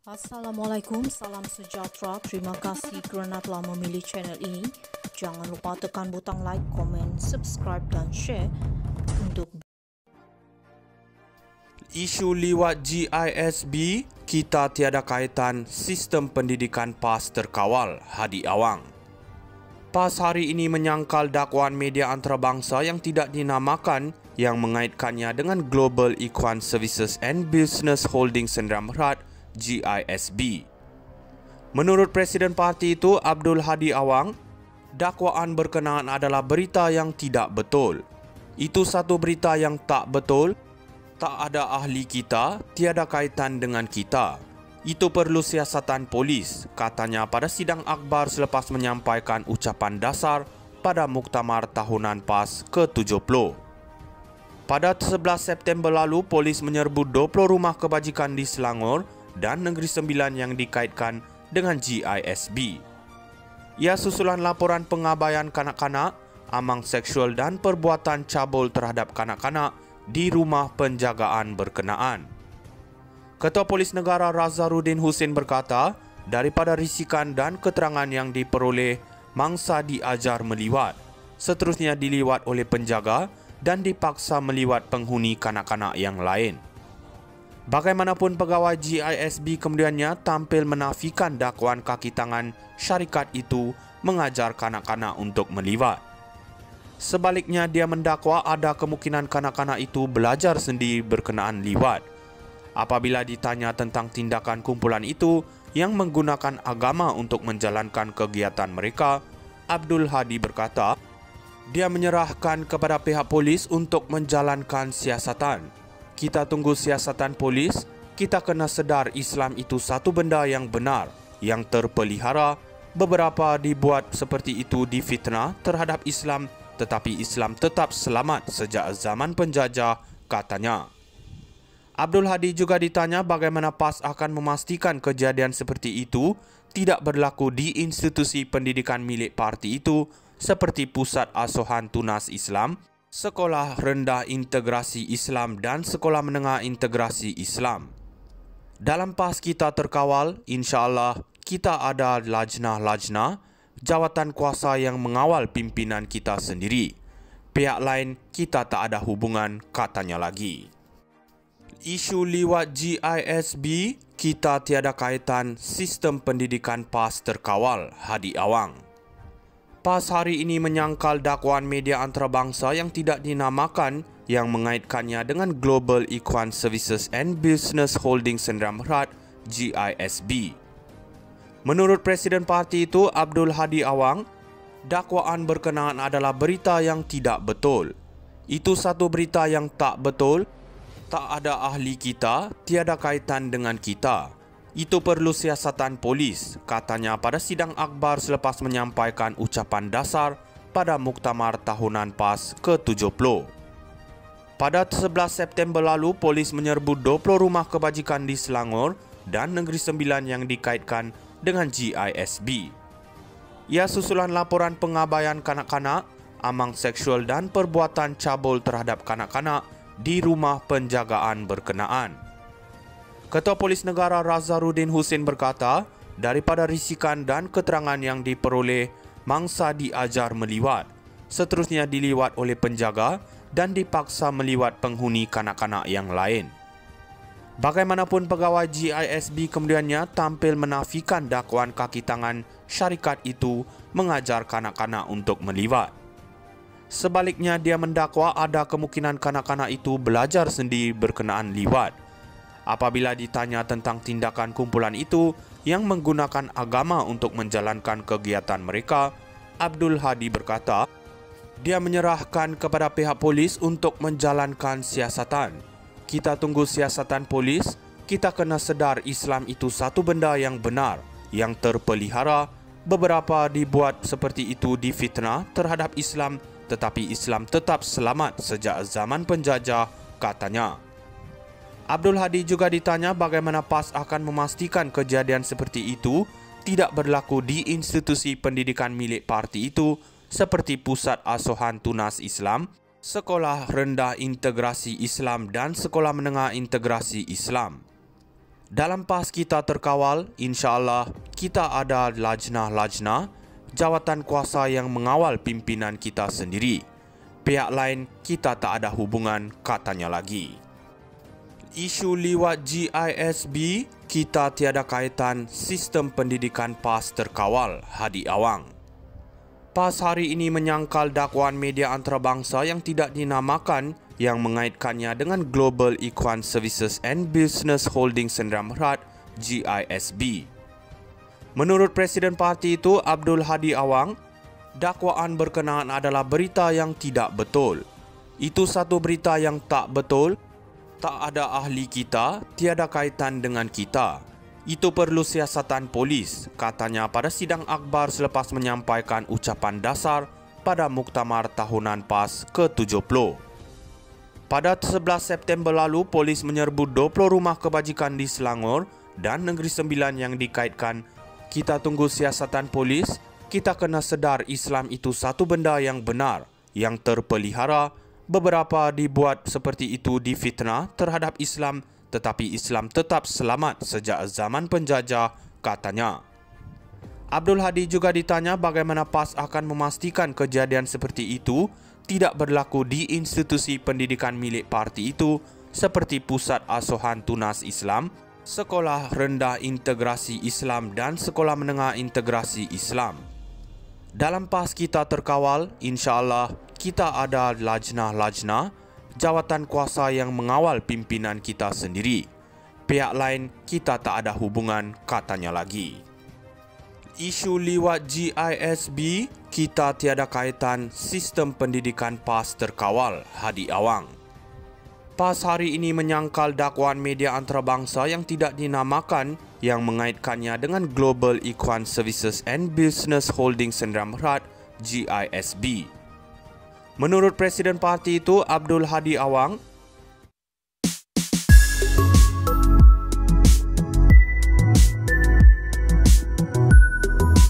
Assalamualaikum, salam sejahtera. Terima kasih kerana telah memilih channel ini. Jangan lupa tekan butang like, komen, subscribe dan share untuk Isu liwat GISB, kita tiada kaitan, sistem pendidikan PAS terkawal, Hadi Awang. PAS hari ini menyangkal dakwaan media antarabangsa yang tidak dinamakan yang mengaitkannya dengan Global Equine Services and Business Holding Sdn Bhd GISB. Menurut Presiden parti itu, Abdul Hadi Awang, dakwaan berkenaan adalah berita yang tidak betul. Itu satu berita yang tak betul. Tak ada ahli kita, tiada kaitan dengan kita. Itu perlu siasatan polis, katanya pada sidang akbar selepas menyampaikan ucapan dasar pada Muktamar Tahunan PAS ke-70. Pada 11 September lalu, polis menyerbu 20 rumah kebajikan di Selangor dan Negeri Sembilan yang dikaitkan dengan GISB. Ia susulan laporan pengabaian kanak-kanak, amang seksual dan perbuatan cabul terhadap kanak-kanak di rumah penjagaan berkenaan. Ketua Polis Negara Razarudin Husin berkata, daripada risikan dan keterangan yang diperoleh, mangsa diajar meliwat, seterusnya diliwat oleh penjaga dan dipaksa meliwat penghuni kanak-kanak yang lain. Bagaimanapun, pegawai GISB kemudiannya tampil menafikan dakwaan kaki tangan syarikat itu mengajar kanak-kanak untuk meliwat. Sebaliknya, dia mendakwa ada kemungkinan kanak-kanak itu belajar sendiri berkenaan liwat. Apabila ditanya tentang tindakan kumpulan itu yang menggunakan agama untuk menjalankan kegiatan mereka, Abdul Hadi berkata, dia menyerahkan kepada pihak polis untuk menjalankan siasatan. Kita tunggu siasatan polis. Kita kena sedar Islam itu satu benda yang benar, yang terpelihara. Beberapa dibuat seperti itu difitnah terhadap Islam, tetapi Islam tetap selamat sejak zaman penjajah, katanya. Abdul Hadi juga ditanya bagaimana PAS akan memastikan kejadian seperti itu tidak berlaku di institusi pendidikan milik parti itu seperti Pusat Asuhan Tunas Islam, Sekolah Rendah Integrasi Islam dan Sekolah Menengah Integrasi Islam. Dalam PAS kita terkawal, insya-Allah kita ada lajnah-lajnah, jawatan kuasa yang mengawal pimpinan kita sendiri. Pihak lain kita tak ada hubungan, katanya lagi. Isu liwat GISB, kita tiada kaitan, sistem pendidikan PAS terkawal, Hadi Awang. PAS hari ini menyangkal dakwaan media antarabangsa yang tidak dinamakan yang mengaitkannya dengan Global Equine Services and Business Holding Sdn Bhd GISB. Menurut Presiden parti itu, Abdul Hadi Awang, dakwaan berkenaan adalah berita yang tidak betul. Itu satu berita yang tak betul. Tak ada ahli kita, tiada kaitan dengan kita. Itu perlu siasatan polis, katanya pada sidang akbar selepas menyampaikan ucapan dasar pada Muktamar Tahunan PAS ke-70. Pada 11 September lalu, polis menyerbu 20 rumah kebajikan di Selangor dan Negeri Sembilan yang dikaitkan dengan GISB. Ia susulan laporan pengabaian kanak-kanak, amang seksual dan perbuatan cabul terhadap kanak-kanak di rumah penjagaan berkenaan. Ketua Polis Negara Razarudin Husin berkata, daripada risikan dan keterangan yang diperoleh, mangsa diajar meliwat, seterusnya diliwat oleh penjaga dan dipaksa meliwat penghuni kanak-kanak yang lain. Bagaimanapun, pegawai GISB kemudiannya tampil menafikan dakwaan kaki tangan syarikat itu mengajar kanak-kanak untuk meliwat. Sebaliknya, dia mendakwa ada kemungkinan kanak-kanak itu belajar sendiri berkenaan liwat. Apabila ditanya tentang tindakan kumpulan itu yang menggunakan agama untuk menjalankan kegiatan mereka, Abdul Hadi berkata, dia menyerahkan kepada pihak polis untuk menjalankan siasatan. Kita tunggu siasatan polis. Kita kena sedar Islam itu satu benda yang benar, yang terpelihara. Beberapa dibuat seperti itu difitnah terhadap Islam, tetapi Islam tetap selamat sejak zaman penjajah, katanya. Abdul Hadi juga ditanya bagaimana PAS akan memastikan kejadian seperti itu tidak berlaku di institusi pendidikan milik parti itu seperti Pusat Asuhan Tunas Islam, Sekolah Rendah Integrasi Islam dan Sekolah Menengah Integrasi Islam. Dalam PAS kita terkawal, insya-Allah kita ada lajnah-lajnah, jawatan kuasa yang mengawal pimpinan kita sendiri. Pihak lain kita tak ada hubungan, katanya lagi. Isu liwat GISB, kita tiada kaitan, sistem pendidikan PAS terkawal, Hadi Awang. PAS hari ini menyangkal dakwaan media antarabangsa yang tidak dinamakan yang mengaitkannya dengan Global Ikhwan Services and Business Holding Sdn Bhd GISB. Menurut Presiden parti itu, Abdul Hadi Awang, dakwaan berkenaan adalah berita yang tidak betul. Itu satu berita yang tak betul, tak ada ahli kita, tiada kaitan dengan kita. Itu perlu siasatan polis, katanya pada sidang akhbar selepas menyampaikan ucapan dasar pada Muktamar Tahunan PAS ke-70. Pada 11 September lalu, polis menyerbu 20 rumah kebajikan di Selangor dan Negeri Sembilan yang dikaitkan. Kita tunggu siasatan polis, kita kena sedar Islam itu satu benda yang benar, yang terpelihara. Beberapa dibuat seperti itu difitnah terhadap Islam, tetapi Islam tetap selamat sejak zaman penjajah, katanya. Abdul Hadi juga ditanya bagaimana PAS akan memastikan kejadian seperti itu tidak berlaku di institusi pendidikan milik parti itu seperti Pusat Asuhan Tunas Islam, Sekolah Rendah Integrasi Islam dan Sekolah Menengah Integrasi Islam. Dalam PAS kita terkawal, insya-Allah kita ada lajnah-lajnah, jawatan kuasa yang mengawal pimpinan kita sendiri. Pihak lain kita tak ada hubungan, katanya lagi. Isu liwat GISB, kita tiada kaitan, sistem pendidikan PAS terkawal, Hadi Awang. PAS hari ini menyangkal dakwaan media antarabangsa yang tidak dinamakan yang mengaitkannya dengan Global Ikhwan Services and Business Holding Sdn Bhd GISB. Menurut Presiden parti itu, Abdul Hadi Awang,